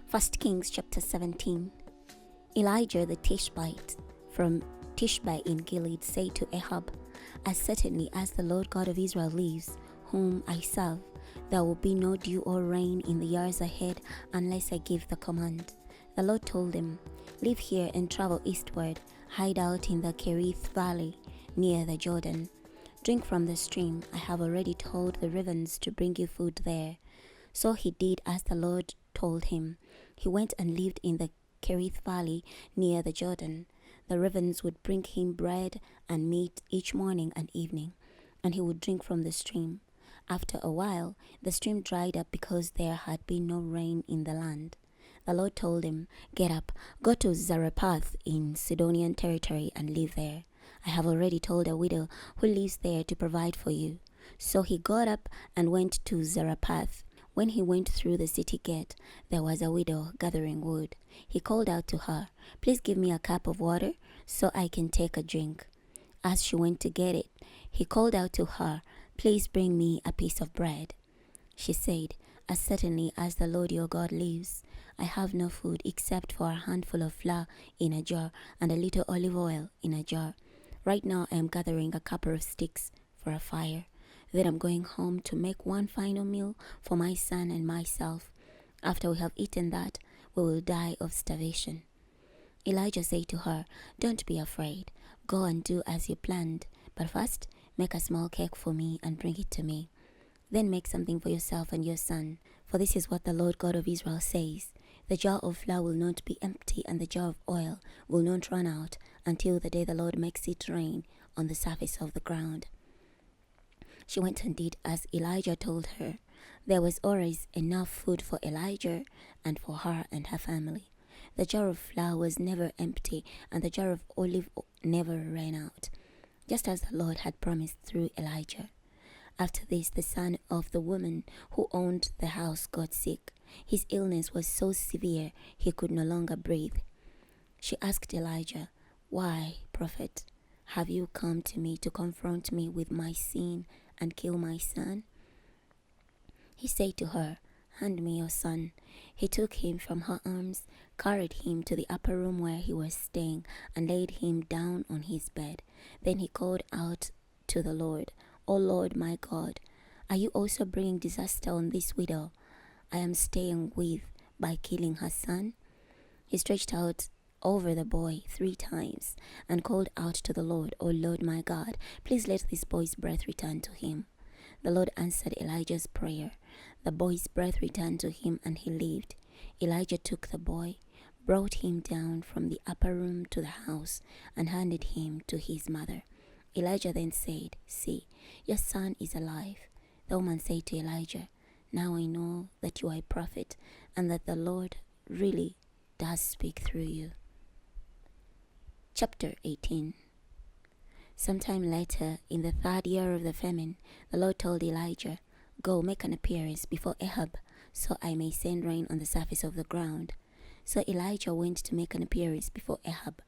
1 Kings chapter 17. Elijah the Tishbite from Tishbe in Gilead said to Ahab, "As certainly as the Lord God of Israel lives, whom I serve, there will be no dew or rain in the years ahead unless I give the command." The Lord told him, "Leave here and travel eastward, hide out in the Cherith Valley near the Jordan. Drink from the stream. I have already told the ravens to bring you food there." So he did as the Lord told him. He went and lived in the Cherith Valley near the Jordan. The ravens would bring him bread and meat each morning and evening, and he would drink from the stream. After a while, the stream dried up because there had been no rain in the land. The Lord told him, "Get up, go to Zarephath in Sidonian territory and live there. I have already told a widow who lives there to provide for you." So he got up and went to Zarephath. When he went through the city gate, there was a widow gathering wood. He called out to her, "Please give me a cup of water so I can take a drink." As she went to get it, he called out to her, "Please bring me a piece of bread." She said, "As certainly as the Lord your God lives, I have no food except for a handful of flour in a jar and a little olive oil in a jar. Right now I am gathering a couple of sticks for a fire. Then I'm going home to make one final meal for my son and myself. After we have eaten that, we will die of starvation." Elijah said to her, "Don't be afraid. Go and do as you planned. But first, make a small cake for me and bring it to me. Then make something for yourself and your son. For this is what the Lord God of Israel says. The jar of flour will not be empty and the jar of oil will not run out until the day the Lord makes it rain on the surface of the ground." She went and did as Elijah told her. There was always enough food for Elijah and for her and her family. The jar of flour was never empty and the jar of olive oil never ran out, just as the Lord had promised through Elijah. After this, the son of the woman who owned the house got sick. His illness was so severe he could no longer breathe. She asked Elijah, "Why, prophet, have you come to me to confront me with my sin and kill my son?" He said to her, "Hand me your son." He took him from her arms, carried him to the upper room where he was staying, and laid him down on his bed. Then he called out to the Lord, "O Lord my God, are you also bringing disaster on this widow I am staying with by killing her son?" He stretched out over the boy 3 times and called out to the Lord, "O Lord my God, please let this boy's breath return to him." The Lord answered Elijah's prayer. The boy's breath returned to him and he lived. Elijah took the boy, brought him down from the upper room to the house, and handed him to his mother. Elijah then said, "See, your son is alive." The woman said to Elijah, "Now I know that you are a prophet and that the Lord really does speak through you." Chapter 18. Sometime later, in the 3rd year of the famine, the Lord told Elijah, "Go make an appearance before Ahab, so I may send rain on the surface of the ground." So Elijah went to make an appearance before Ahab.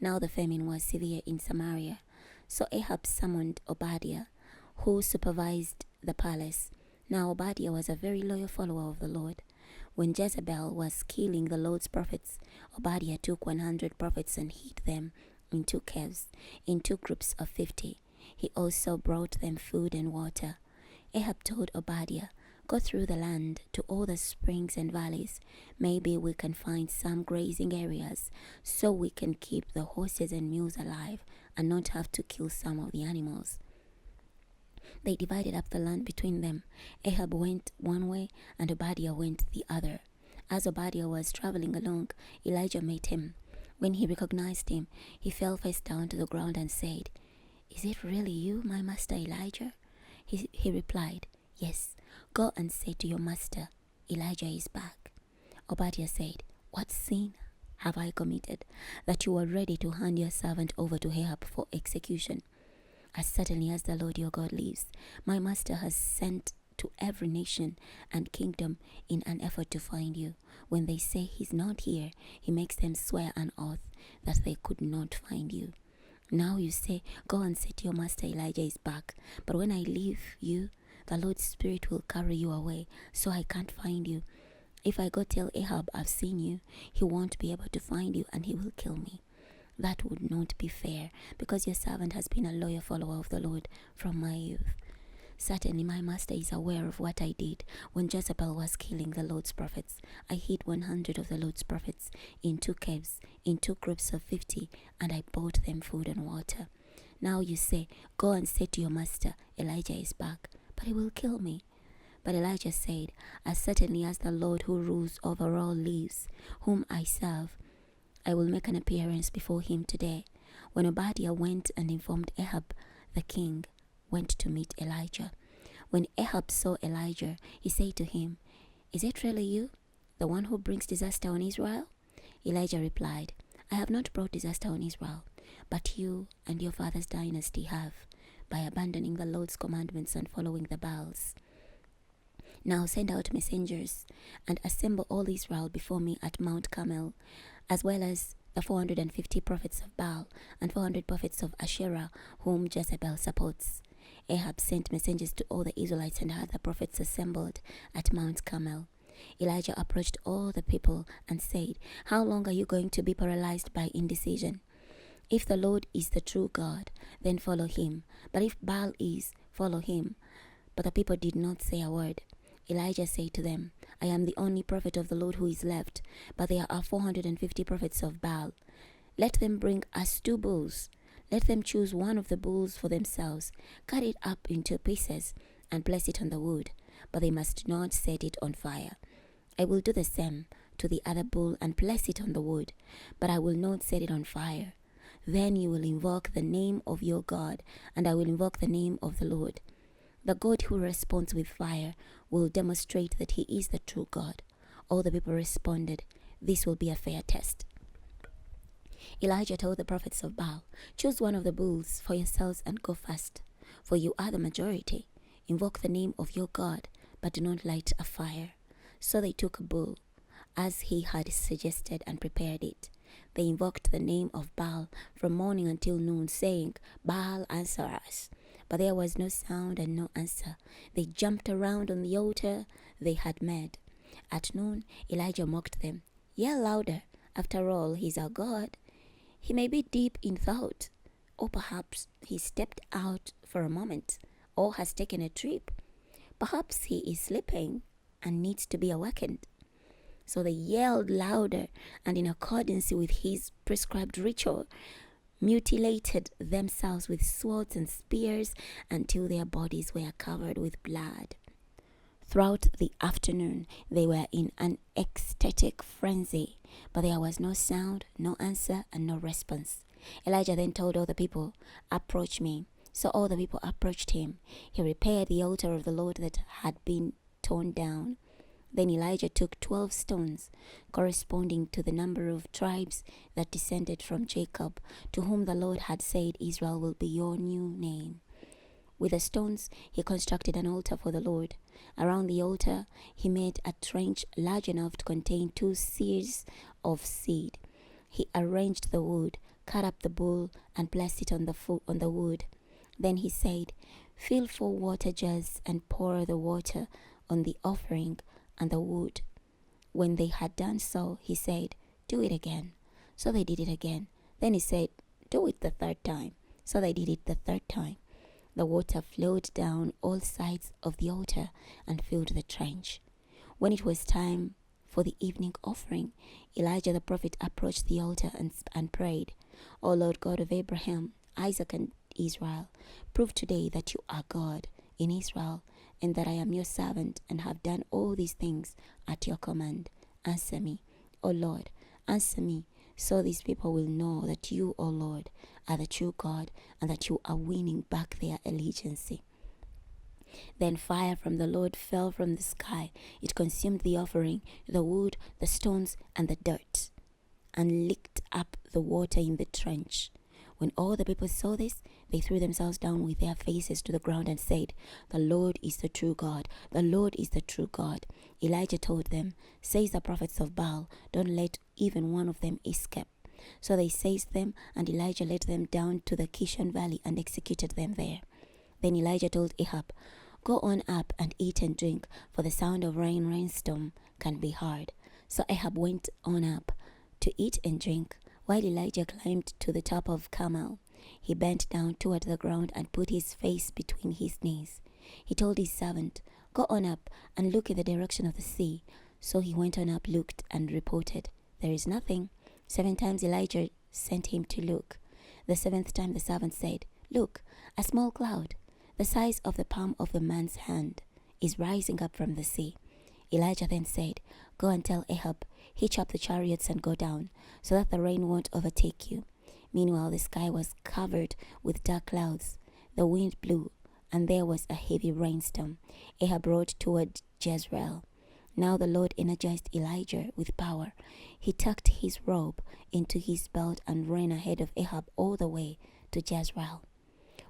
Now the famine was severe in Samaria. So Ahab summoned Obadiah, who supervised the palace. Now Obadiah was a very loyal follower of the Lord. When Jezebel was killing the Lord's prophets, Obadiah took 100 prophets and hid them in 2 caves, in 2 groups of 50. He also brought them food and water. Ahab told Obadiah, "Go through the land to all the springs and valleys. Maybe we can find some grazing areas so we can keep the horses and mules alive and not have to kill some of the animals." They divided up the land between them. Ahab went one way and Obadiah went the other. As Obadiah was traveling along, Elijah met him. When he recognized him, he fell face down to the ground and said, "Is it really you, my master Elijah?" He replied, "Yes, go and say to your master, Elijah is back." Obadiah said, "What sin have I committed that you are ready to hand your servant over to Ahab for execution? As certainly as the Lord your God lives, my master has sent to every nation and kingdom in an effort to find you. When they say he's not here, he makes them swear an oath that they could not find you. Now you say, 'Go and say to your master Elijah is back.' But when I leave you, the Lord's Spirit will carry you away, so I can't find you. If I go tell Ahab I've seen you, he won't be able to find you and he will kill me. That would not be fair, because your servant has been a loyal follower of the Lord from my youth. Certainly my master is aware of what I did when Jezebel was killing the Lord's prophets. I hid 100 of the Lord's prophets in 2 caves, in 2 groups of 50, and I bought them food and water. Now you say, go and say to your master, Elijah is back, but he will kill me. But Elijah said, as certainly as the Lord who rules over all lives, whom I serve, I will make an appearance before him today. When Obadiah went and informed Ahab, the king went to meet Elijah. When Ahab saw Elijah, he said to him, is it really you, the one who brings disaster on Israel? Elijah replied, I have not brought disaster on Israel, but you and your father's dynasty have, by abandoning the Lord's commandments and following the Baals. Now send out messengers and assemble all Israel before me at Mount Carmel, as well as the 450 prophets of Baal and 400 prophets of Asherah, whom Jezebel supports. Ahab sent messengers to all the Israelites and had the prophets assembled at Mount Carmel. Elijah approached all the people and said, how long are you going to be paralyzed by indecision? If the Lord is the true God, then follow him. But if Baal is, follow him. But the people did not say a word. Elijah said to them, I am the only prophet of the Lord who is left, but there are 450 prophets of Baal. Let them bring us 2 bulls. Let them choose one of the bulls for themselves, cut it up into pieces, and place it on the wood, but they must not set it on fire. I will do the same to the other bull and place it on the wood, but I will not set it on fire. Then you will invoke the name of your God, and I will invoke the name of the Lord. The God who responds with fire will demonstrate that he is the true God. All the people responded, this will be a fair test. Elijah told the prophets of Baal, choose one of the bulls for yourselves and go fast, for you are the majority. Invoke the name of your God, but do not light a fire. So they took a bull, as he had suggested, and prepared it. They invoked the name of Baal from morning until noon, saying, Baal, answer us. But there was no sound and no answer. They jumped around on the altar they had made. At noon, Elijah mocked them. Yell louder. After all, he's our God. He may be deep in thought, or perhaps he stepped out for a moment, or has taken a trip. Perhaps he is sleeping and needs to be awakened. So they yelled louder, and in accordance with his prescribed ritual, mutilated themselves with swords and spears until their bodies were covered with blood. Throughout the afternoon, they were in an ecstatic frenzy, but there was no sound, no answer, and no response. Elijah then told all the people, approach me. So all the people approached him. He repaired the altar of the Lord that had been torn down. Then Elijah took 12 stones, corresponding to the number of tribes that descended from Jacob, to whom the Lord had said, Israel will be your new name. With the stones, he constructed an altar for the Lord. Around the altar, he made a trench large enough to contain 2 seahs of seed. He arranged the wood, cut up the bull, and placed it on the wood. Then he said, fill 4 water jars and pour the water on the offering and the wood. When they had done so, he said, do it again. So they did it again. Then he said, do it the 3rd time. So they did it the 3rd time. The water flowed down all sides of the altar and filled the trench. When it was time for the evening offering, Elijah the prophet approached the altar and prayed, O Lord God of Abraham, Isaac, and Israel, prove today that you are God in Israel, and that I am your servant and have done all these things at your command. Answer me, O Lord, answer me, so these people will know that you, O Lord, are the true God, and that you are winning back their allegiance. Then fire from the Lord fell from the sky. It consumed the offering, the wood, the stones, and the dirt, and licked up the water in the trench. When all the people saw this, they threw themselves down with their faces to the ground and said, the Lord is the true God. The Lord is the true God. Elijah told them, says the prophets of Baal, don't let even one of them escape. So they seized them, and Elijah led them down to the Kishon valley and executed them there. Then Elijah told Ahab, Go on up and eat and drink, for the sound of rainstorm can be heard. So Ahab went on up to eat and drink. While Elijah climbed to the top of Carmel, he bent down toward the ground and put his face between his knees. He told his servant, "Go on up and look in the direction of the sea." So he went on up, looked, and reported, "There is nothing." 7 times Elijah sent him to look. The 7th time the servant said, "Look, a small cloud, the size of the palm of a man's hand, is rising up from the sea." Elijah then said, "Go and tell Ahab, hitch up the chariots and go down, so that the rain won't overtake you." Meanwhile, the sky was covered with dark clouds. The wind blew, and there was a heavy rainstorm. Ahab rode toward Jezreel. Now the Lord energized Elijah with power. He tucked his robe into his belt and ran ahead of Ahab all the way to Jezreel.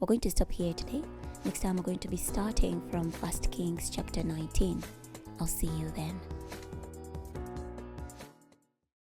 We're going to stop here today. Next time we're going to be starting from 1 Kings chapter 19. I'll see you then.